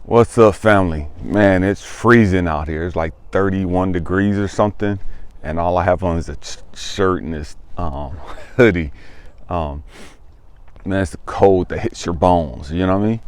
What's up, family? Man, it's freezing out here. It's like 31 degrees or something, and all I have on is a shirt and this hoodie. Man, it's the cold that hits your bones, you know what I mean?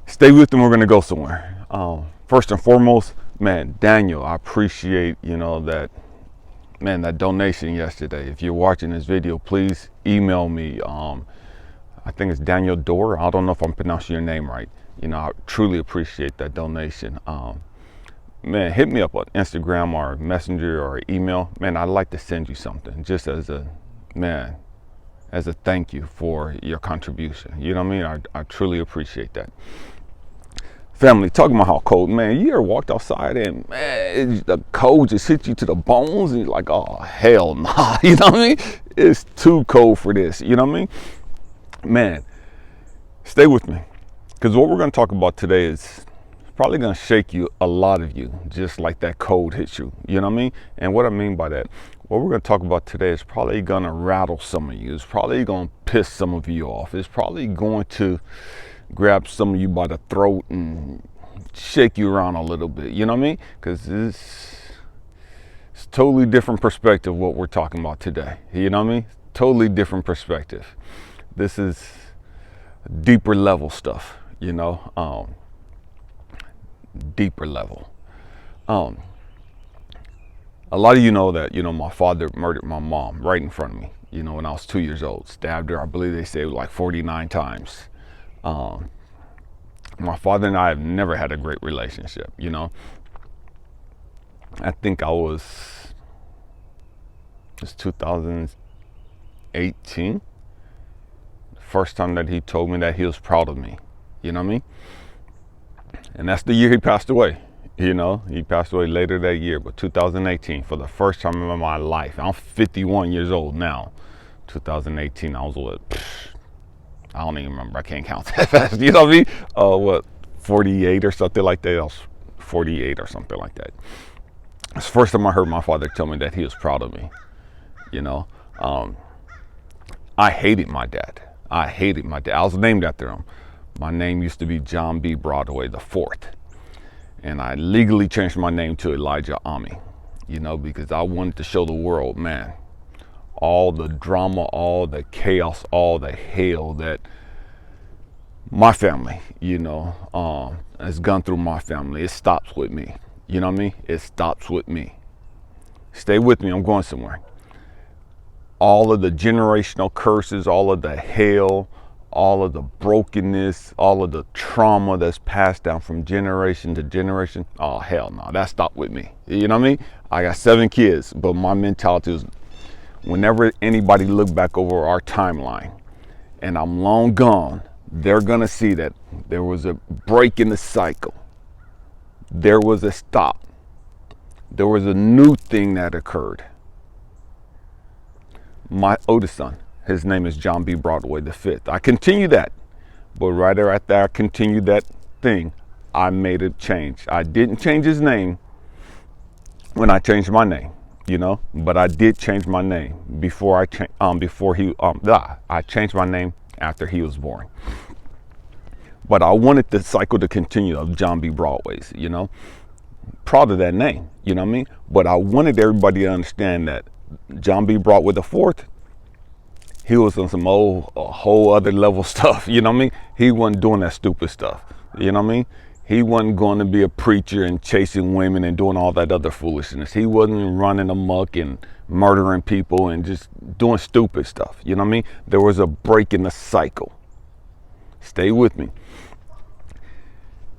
Stay with them, we're gonna go somewhere. First and foremost, man, Daniel, I appreciate, that donation yesterday. If you're watching this video, please email me. I think it's Daniel Dorr. I don't know if I'm pronouncing your name right. I truly appreciate that donation. Man, hit me up on Instagram or Messenger or email. Man, I'd like to send you something just as a thank you for your contribution. You know what I mean? I truly appreciate that. Family, talking about how cold, man, you ever walked outside and man, the cold just hit you to the bones and you're like, oh, hell nah. You know what I mean? It's too cold for this. You know what I mean? Man, stay with me. Because what we're going to talk about today is probably going to shake you, a lot of you, just like that cold hits you. You know what I mean? And what I mean by that, what we're going to talk about today is probably going to rattle some of you. It's probably going to piss some of you off. It's probably going to grab some of you by the throat and shake you around a little bit. You know what I mean? Because it's totally different perspective what we're talking about today. You know what I mean? Totally different perspective. This is deeper level stuff. Deeper level. A lot of you know that, my father murdered my mom right in front of me, when I was 2 years old. Stabbed her, I believe they say, like 49 times. My father and I have never had a great relationship, I think it's 2018. First time that he told me that he was proud of me. You know what I mean? And that's the year he passed away. He passed away later that year, but 2018, for the first time in my life. I'm 51 years old now. 2018, I was what? I don't even remember. I can't count that fast. You know what I mean? 48 or something like that. I was 48 or something like that. It's the first time I heard my father tell me that he was proud of me. I hated my dad. I was named after him. My name used to be John B. Broadway the Fourth. And I legally changed my name to ElijahAmmi, because I wanted to show the world, man, all the drama, all the chaos, all the hell that my family, has gone through my family. It stops with me. You know what I mean? It stops with me. Stay with me. I'm going somewhere. All of the generational curses, all of the hell, all of the brokenness, all of the trauma that's passed down from generation to generation. Oh, hell no, that stopped with me. You know what I mean? I got 7 kids, but my mentality is whenever anybody look back over our timeline and I'm long gone, they're going to see that there was a break in the cycle. There was a stop. There was a new thing that occurred. My oldest son, his name is John B. Broadway the Fifth. I continue that, but right after I continued that thing, I made a change. I didn't change his name when I changed my name, but I did change my name before I changed my name after he was born. But I wanted the cycle to continue of John B. Broadway's, proud of that name, you know what I mean? But I wanted everybody to understand that John B. Broadway the Fourth, he was on some whole other level stuff, you know what I mean? He wasn't doing that stupid stuff, you know what I mean? He wasn't going to be a preacher and chasing women and doing all that other foolishness. He wasn't running amok and murdering people and just doing stupid stuff, you know what I mean? There was a break in the cycle. Stay with me.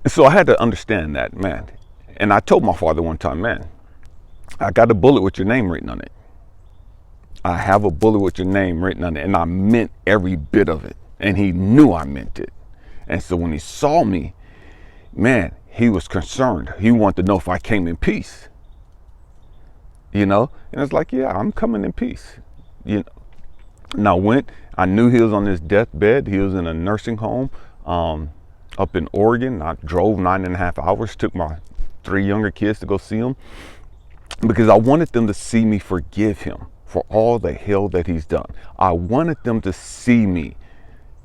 And so I had to understand that, man. And I told my father one time, man, I got a bullet with your name written on it. I have a bullet with your name written on it, and I meant every bit of it. And he knew I meant it. And so when he saw me, man, he was concerned. He wanted to know if I came in peace. And it's like, yeah, I'm coming in peace. And I went, I knew he was on his deathbed. He was in a nursing home up in Oregon. I drove 9.5 hours, took my 3 younger kids to go see him because I wanted them to see me forgive him for all the hell that he's done. I wanted them to see me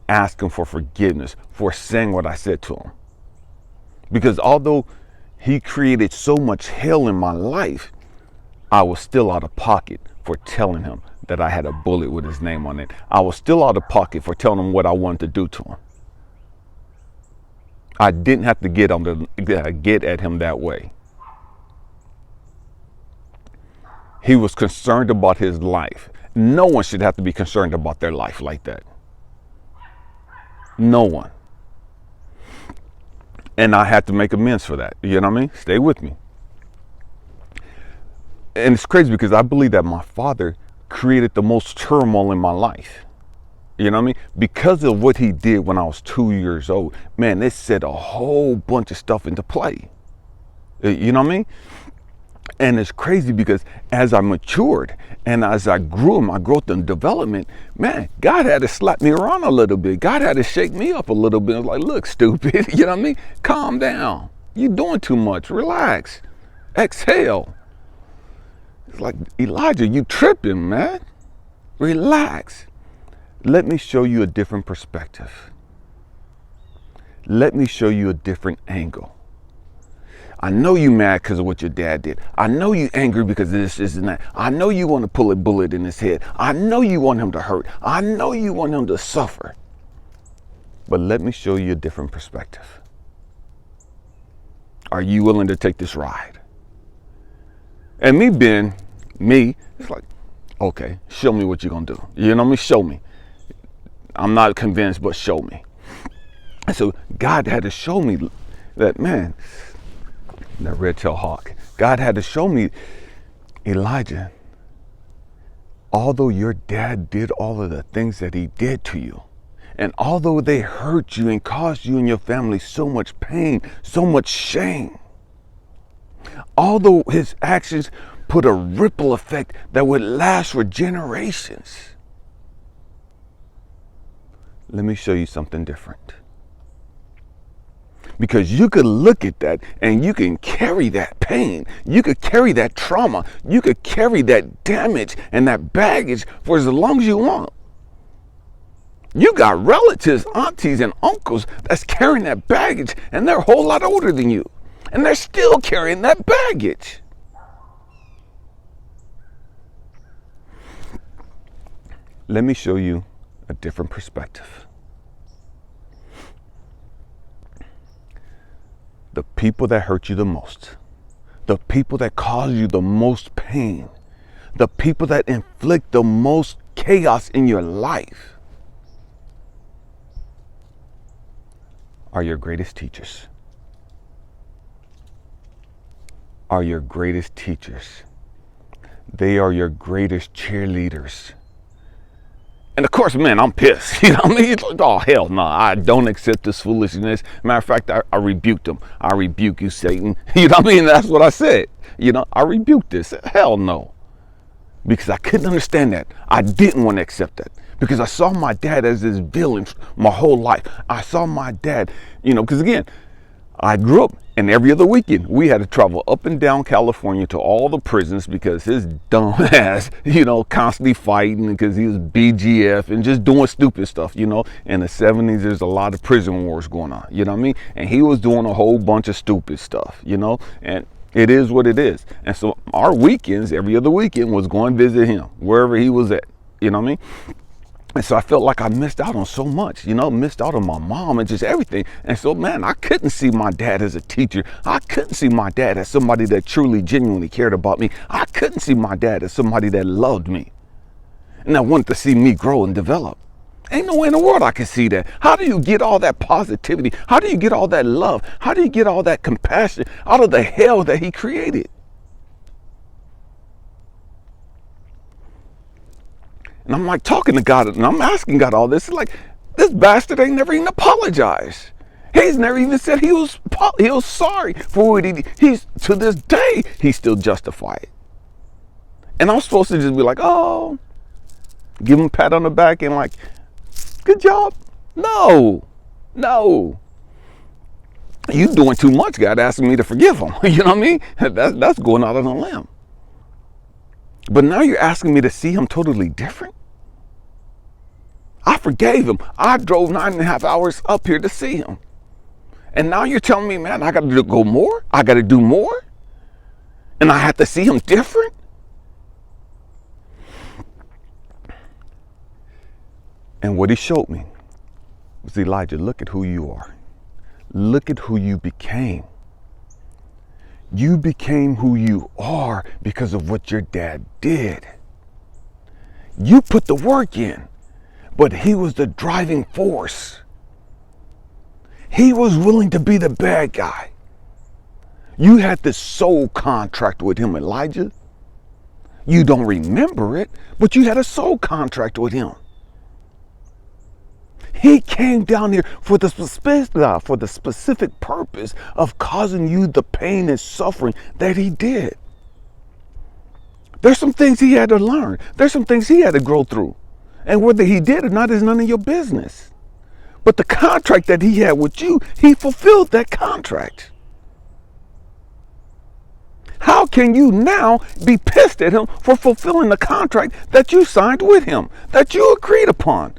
ask him for forgiveness for saying what I said to him. Because although he created so much hell in my life, I was still out of pocket for telling him that I had a bullet with his name on it. I was still out of pocket for telling him what I wanted to do to him. I didn't have to get at him that way. He was concerned about his life. No one should have to be concerned about their life like that. No one. And I had to make amends for that. You know what I mean? Stay with me. And it's crazy because I believe that my father created the most turmoil in my life. You know what I mean? Because of what he did when I was 2 years old, man, it set a whole bunch of stuff into play. You know what I mean? And it's crazy because as I matured and as I grew in my growth and development, man, God had to slap me around a little bit. God had to shake me up a little bit. I was like, look, stupid, you know what I mean? Calm down. You're doing too much. Relax. Exhale. It's like, Elijah, you tripping, man. Relax. Let me show you a different perspective. Let me show you a different angle. I know you mad because of what your dad did. I know you angry because of this and that. I know you want to pull a bullet in his head. I know you want him to hurt. I know you want him to suffer. But let me show you a different perspective. Are you willing to take this ride? And me being me, it's like, okay, show me what you're going to do. You know what I mean? Show me. I'm not convinced, but show me. And so God had to show me that, man, that red-tailed hawk. God had to show me, Elijah, although your dad did all of the things that he did to you, and although they hurt you and caused you and your family so much pain, so much shame, although his actions put a ripple effect that would last for generations, let me show you something different. Because you could look at that and you can carry that pain. You could carry that trauma. You could carry that damage and that baggage for as long as you want. You got relatives, aunties, and uncles that's carrying that baggage, and they're a whole lot older than you. And they're still carrying that baggage. Let me show you a different perspective. The people that hurt you the most, the people that cause you the most pain, the people that inflict the most chaos in your life are your greatest teachers. Are your greatest teachers. They are your greatest cheerleaders. And of course, man, I'm pissed. You know what I mean? It's like, oh, hell no, I don't accept this foolishness. Matter of fact, I rebuked him. I rebuke you, Satan. You know what I mean? That's what I said. You know, I rebuked this. Hell no. Because I couldn't understand that. I didn't want to accept that. Because I saw my dad as this villain my whole life. I saw my dad, you know, because again, I grew up and every other weekend we had to travel up and down California to all the prisons because his dumb ass, you know, constantly fighting because he was BGF and just doing stupid stuff, you know. In the 70s, there's a lot of prison wars going on, you know what I mean? And he was doing a whole bunch of stupid stuff, you know, and it is what it is. And so our weekends, every other weekend, was going to visit him wherever he was at, you know what I mean? And so I felt like I missed out on so much, you know, missed out on my mom and just everything. And so, man, I couldn't see my dad as a teacher. I couldn't see my dad as somebody that truly, genuinely cared about me. I couldn't see my dad as somebody that loved me and that wanted to see me grow and develop. Ain't no way in the world I can see that. How do you get all that positivity? How do you get all that love? How do you get all that compassion out of the hell that he created? And I'm like talking to God and I'm asking God all this. It's like, this bastard ain't never even apologized. He's never even said he was sorry for what he did. He's, to this day, he's still justified. And I'm supposed to just be like, oh, give him a pat on the back and like, good job. No. You doing too much, God asking me to forgive him. You know what I mean? That's going out on a limb. But now you're asking me to see him totally different? I forgave him. I drove 9.5 hours up here to see him. And now you're telling me, man, I got to go more? I got to do more? And I have to see him different? And what he showed me was, Elijah, look at who you are. Look at who you became. You became who you are because of what your dad did. You put the work in, but he was the driving force. He was willing to be the bad guy. You had this soul contract with him, Elijah. You don't remember it, but you had a soul contract with him. He came down here for the specific purpose of causing you the pain and suffering that he did. There's some things he had to learn. There's some things he had to grow through. And whether he did or not is none of your business. But the contract that he had with you, he fulfilled that contract. How can you now be pissed at him for fulfilling the contract that you signed with him, that you agreed upon?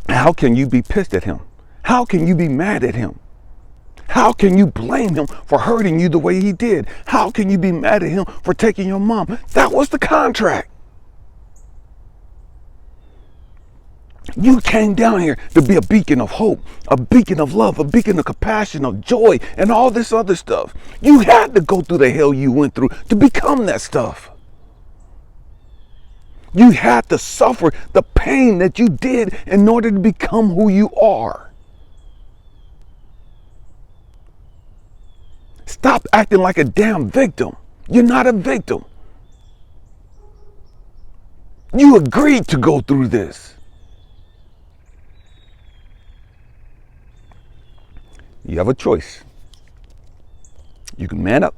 How can you be pissed at him? How can you be mad at him? How can you blame him for hurting you the way he did? How can you be mad at him for taking your mom? That was the contract. You came down here to be a beacon of hope, a beacon of love, a beacon of compassion, of joy, and all this other stuff. You had to go through the hell you went through to become that stuff. You had to suffer the pain that you did in order to become who you are. Stop acting like a damn victim. You're not a victim. You agreed to go through this. You have a choice. You can man up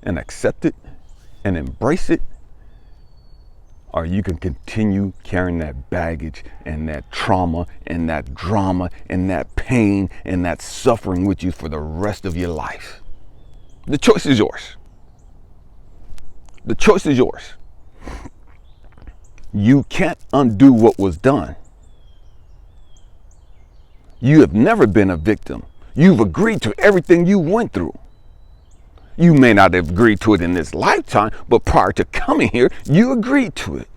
and accept it and embrace it, or you can continue carrying that baggage and that trauma and that drama and that pain and that suffering with you for the rest of your life. The choice is yours. The choice is yours. You can't undo what was done. You have never been a victim. You've agreed to everything you went through. You may not have agreed to it in this lifetime, but prior to coming here, you agreed to it.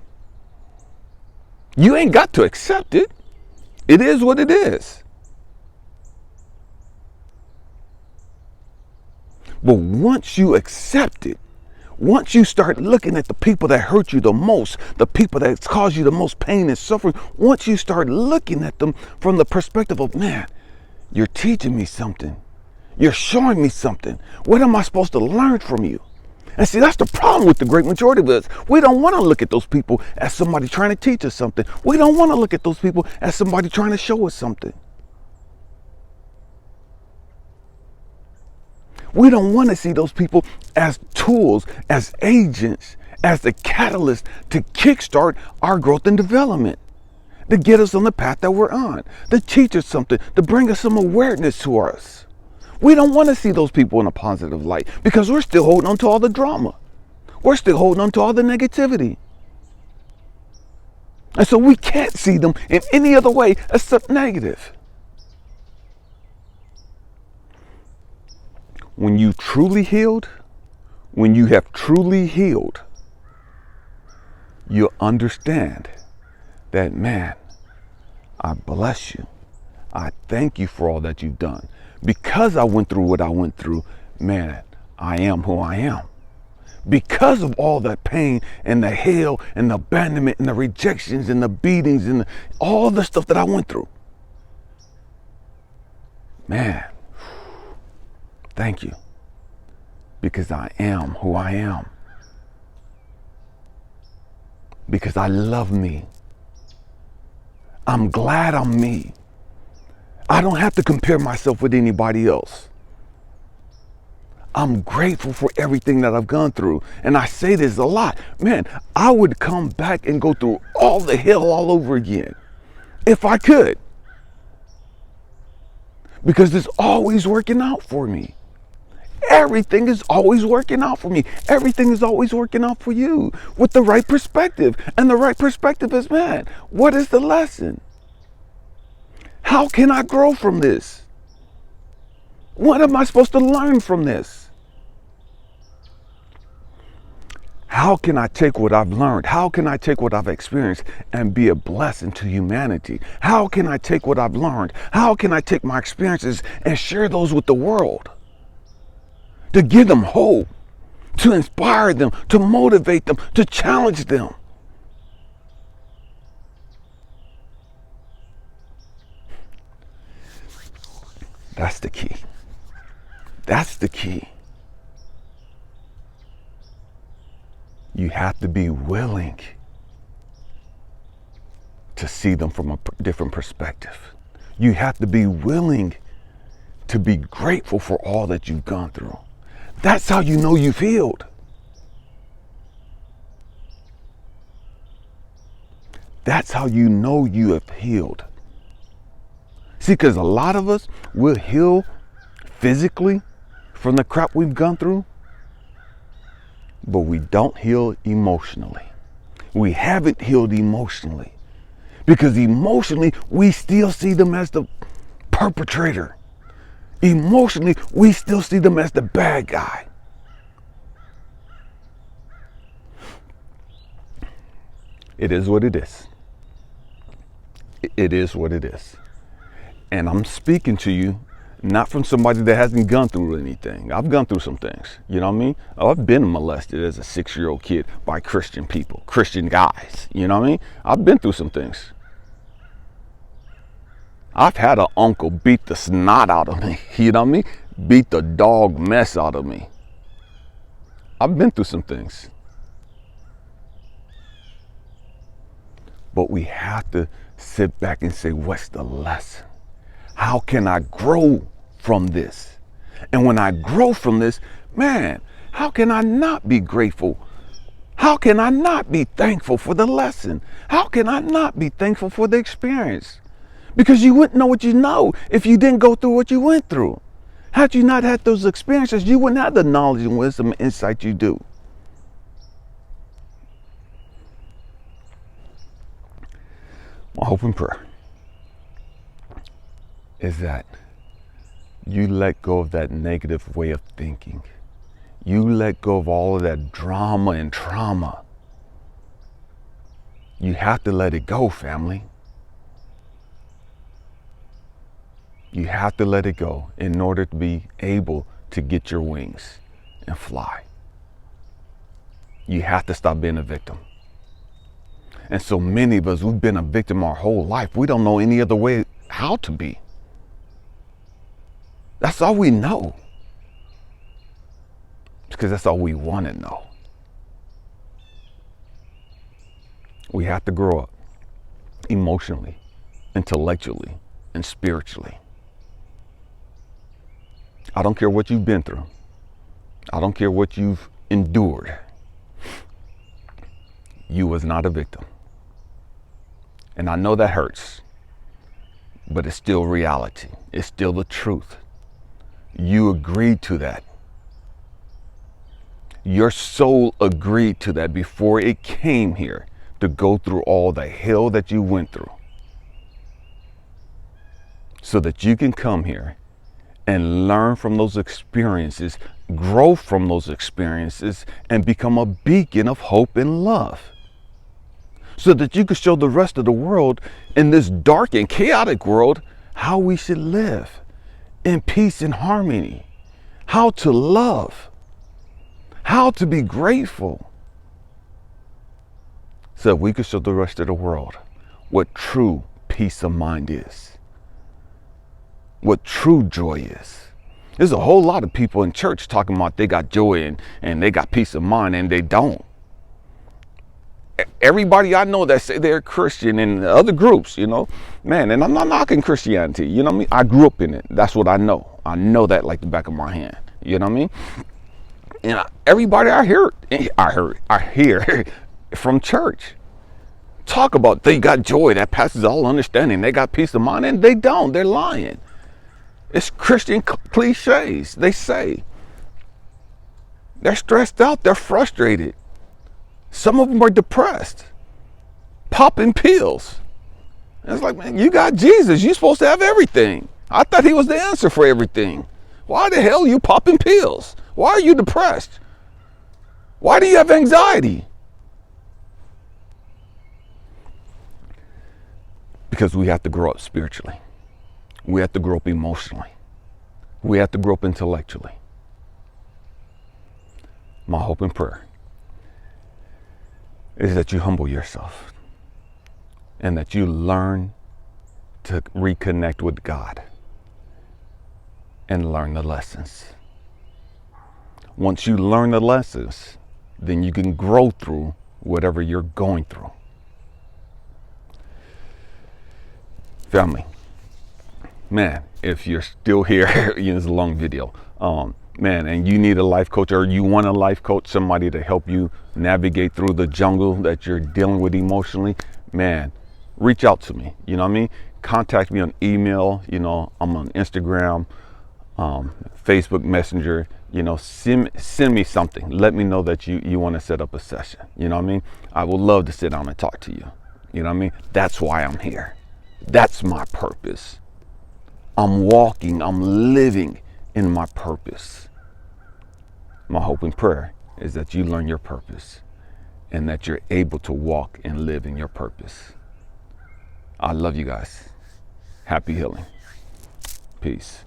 You ain't got to accept it. It is what it is. But once you accept it, once you start looking at the people that hurt you the most, the people that cause you the most pain and suffering, once you start looking at them from the perspective of, man, you're teaching me something. You're showing me something. What am I supposed to learn from you? And see, that's the problem with the great majority of us. We don't want to look at those people as somebody trying to teach us something. We don't want to look at those people as somebody trying to show us something. We don't want to see those people as tools, as agents, as the catalyst to kickstart our growth and development, to get us on the path that we're on, to teach us something, to bring us some awareness to us. We don't want to see those people in a positive light because we're still holding on to all the drama. We're still holding on to all the negativity. And so we can't see them in any other way except negative. When you truly healed, when you have truly healed, you'll understand that, man, I bless you. I thank you for all that you've done. Because I went through what I went through, man, I am who I am. Because of all that pain and the hell and the abandonment and the rejections and the beatings and all the stuff that I went through. Man, thank you. Because I am who I am. Because I love me. I'm glad I'm me. I don't have to compare myself with anybody else. I'm grateful for everything that I've gone through. And I say this a lot. Man, I would come back and go through all the hell all over again if I could. Because it's always working out for me. Everything is always working out for me. Everything is always working out for you with the right perspective. And the right perspective is, man, what is the lesson? How can I grow from this? What am I supposed to learn from this? How can I take what I've learned? How can I take what I've experienced and be a blessing to humanity? How can I take what I've learned? How can I take my experiences and share those with the world? To give them hope, to inspire them, to motivate them, to challenge them. That's the key. That's the key. You have to be willing to see them from a different perspective. You have to be willing to be grateful for all that you've gone through. That's how you know you've healed. That's how you know you have healed. See, because a lot of us will heal physically from the crap we've gone through, but we don't heal emotionally. We haven't healed emotionally because emotionally we still see them as the perpetrator. Emotionally, we still see them as the bad guy. It is what it is. It is what it is. And I'm speaking to you not from somebody that hasn't gone through anything. I've gone through some things. You know what I mean? I've been molested as a 6-year-old kid by Christian people, Christian guys. You know what I mean? I've been through some things. I've had an uncle beat the snot out of me. You know what I mean? Beat the dog mess out of me. I've been through some things. But we have to sit back and say, what's the lesson? How can I grow from this? And when I grow from this, man, how can I not be grateful? How can I not be thankful for the lesson? How can I not be thankful for the experience? Because you wouldn't know what you know if you didn't go through what you went through. Had you not had those experiences, you wouldn't have the knowledge and wisdom and insight you do. My hope and prayer is that you let go of that negative way of thinking. You let go of all of that drama and trauma. You have to let it go, family. You have to let it go in order to be able to get your wings and fly. You have to stop being a victim. And so many of us, we've been a victim our whole life. We don't know any other way how to be. That's all we know. Because that's all we want to know. We have to grow up emotionally, intellectually, and spiritually. I don't care what you've been through. I don't care what you've endured. You was not a victim. And I know that hurts, but it's still reality. It's still the truth. You agreed to that. Your soul agreed to that before it came here to go through all the hell that you went through, so that you can come here and learn from those experiences, grow from those experiences, and become a beacon of hope and love, so that you can show the rest of the world in this dark and chaotic world how we should live in peace and harmony, how to love, how to be grateful, so we can show the rest of the world what true peace of mind is, what true joy is. There's a whole lot of people in church talking about they got joy and they got peace of mind, and they don't. Everybody I know that say they're Christian in other groups, you know, man, and I'm not knocking Christianity, you know what I mean? I grew up in it. That's what I know. I know that like the back of my hand, you know what I mean? And everybody I hear from church talk about they got joy that passes all understanding. They got peace of mind, and they don't. They're lying. It's Christian cliches. They say they're stressed out. They're frustrated. Some of them are depressed, popping pills. And it's like, man, you got Jesus. You're supposed to have everything. I thought he was the answer for everything. Why the hell are you popping pills? Why are you depressed? Why do you have anxiety? Because we have to grow up spiritually. We have to grow up emotionally. We have to grow up intellectually. My hope and prayer is that you humble yourself and that you learn to reconnect with God and learn the lessons. Once you learn the lessons, then you can grow through whatever you're going through. Family, man, if you're still here, it's a long video, man, and you need a life coach, or you want a life coach, somebody to help you navigate through the jungle that you're dealing with emotionally, man, reach out to me. You know what I mean? Contact me on email. You know, I'm on Instagram, Facebook Messenger. You know, send me something. Let me know that you want to set up a session. You know what I mean? I would love to sit down and talk to you. You know what I mean? That's why I'm here. That's my purpose. I'm walking, I'm living in my purpose. My hope and prayer is that you learn your purpose and that you're able to walk and live in your purpose. I love you guys. Happy healing. Peace.